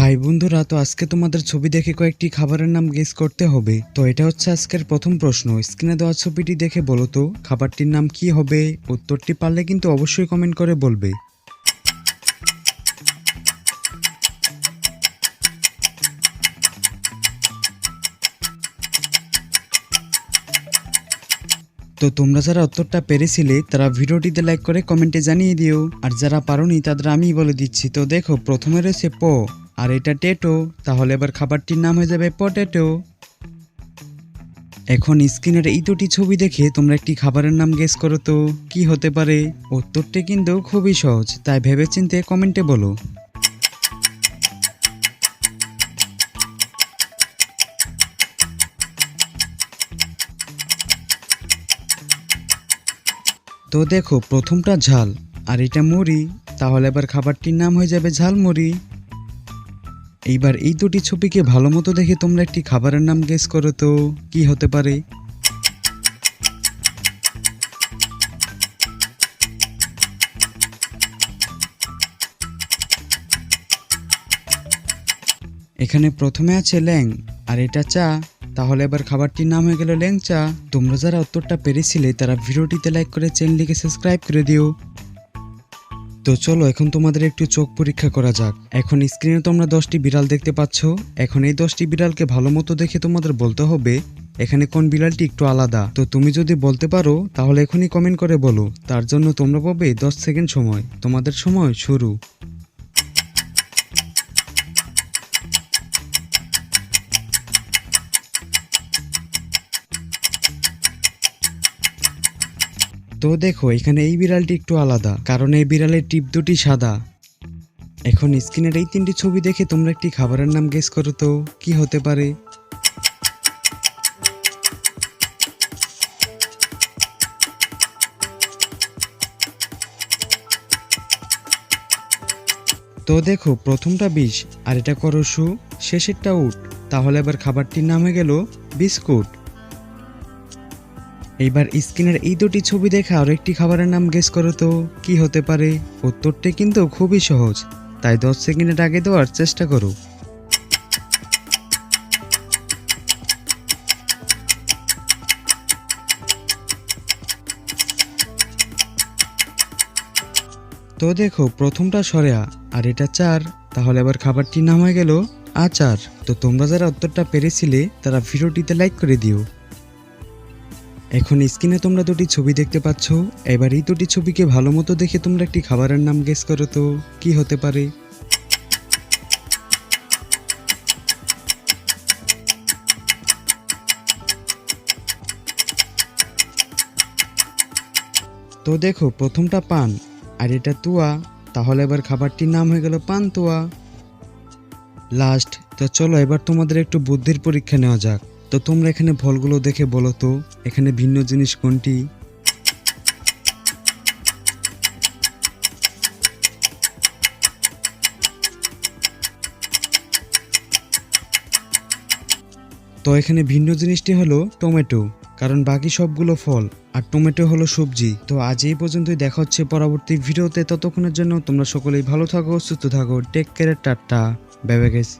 High বন্ধুরা, তো আজকে তোমাদের ছবি দেখে কয়েকটি খাবারের নাম গেস করতে হবে। তো এটা হচ্ছে আজকের প্রথম প্রশ্ন। স্ক্রিনে দেওয়া ছবিটি দেখে বলো তো খাবারটির নাম কি হবে। উত্তরটি পারলে কিন্তু অবশ্যই কমেন্ট করে বলবে। তো তোমরা যারা উত্তরটা পেরেছিলে তারা ভিডিওটিতে লাইক করে কমেন্টে জানিয়ে দিও, আর যারা পারোনি তাদের আমি বলে দিচ্ছি। তো দেখো, প্রথমে রয়েছে প, আর এটা টেটো, তাহলে এবার খাবারটির নাম হয়ে যাবে পটেটো। এখন স্ক্রিনের এই দুটি ছবি দেখে তোমরা একটি খাবারের নাম গেস করো তো কি হতে পারে। উত্তরটি কিন্তু খুবই সহজ, তাই ভেবেচিন্তে কমেন্টে বলো। তো দেখো, প্রথমটা ঝাল আর এটা মুড়ি, তাহলে এবার খাবারটির নাম হয়ে যাবে ঝালমুড়ি। এইবার এই দুটি ছবিকে ভালো মতো দেখে তোমরা একটি খাবারের নাম গেস করো তো কি হতে পারে। এখানে প্রথমে আছে ল্যাং আর এটা চা, তাহলে এবার খাবারটির নাম হয়ে গেল ল্যাংচা। তোমরা যারা উত্তরটা পেরেছিলে তারা ভিডিওটিতে লাইক করে চ্যানেলটিকে সাবস্ক্রাইব করে দিও। তো চলো এখন তোমাদের একটু চোখ পরীক্ষা করা যাক। এখন স্ক্রিনে তোমরা 10টি বিড়াল দেখতে পাচ্ছ। এখন এই 10টি বিড়ালকে ভালো মতো দেখে তোমাদের বলতে হবে এখানে কোন বিড়ালটি একটু আলাদা। তো তুমি যদি বলতে পারো তাহলে এখনই কমেন্ট করে বলো। তার জন্য তোমরা পাবে 10 সেকেন্ড সময়। তোমাদের সময় শুরু। তো দেখো, এখানে এই বিড়ালটি একটু আলাদা, কারণ এই বিড়ালের টিপ দুটি সাদা। এখন স্ক্রিনের এই 3টি ছবি দেখে তোমরা একটি খাবারের নাম গেস করো তো কি হতে পারে। তো দেখো, প্রথমটা বিষ আর এটা করো সু, শেষেরটা উট, তাহলে এবার খাবারটির নাম হয়ে গেল বিস্কুট। এইবার স্ক্রিনের এই দুটি ছবি দেখে আরো একটি খাবারের নাম গেস করো তো কি হতে পারে। উত্তরটি কিন্তু খুবই সহজ, তাই 10 সেকেন্ডের আগে দেওয়ার চেষ্টা করো। তো দেখো, প্রথমটা সরেয়া আর এটা চার, তাহলে এবার খাবারটির নাম হয়ে গেল আচার। তো তোমরা যারা উত্তরটা পেরেছিলে তারা ভিডিওটিতে লাইক করে দিও। এখন স্ক্রিনে তোমরা দুটি ছবি দেখতে পাচ্ছ। এবার এই দুটি ছবিকে ভালো মতো দেখে তোমরা একটি খাবারের নাম গেস করো তো কি হতে পারে। তো দেখো, প্রথমটা পান আর এটা তুয়া, তাহলে এবার খাবারটির নাম হয়ে গেল পান্তুয়া। লাস্ট। তো চলো এবার তোমাদের একটু বুদ্ধির পরীক্ষা নেওয়া যাক। তো তোমরা এখানে ফলগুলো দেখে বলো তো এখানে ভিন্ন জিনিস কোনটি। তো এখানে ভিন্ন জিনিসটি হলো টমেটো, কারণ বাকি সবগুলো ফল আর টমেটো হলো সবজি। তো আজ এই পর্যন্তই, দেখা হচ্ছে পরবর্তী ভিডিওতে। ততক্ষণের জন্য তোমরা সকলেই ভালো থাকো, সুস্থ থাকো। Take care, tata, bye bye guys.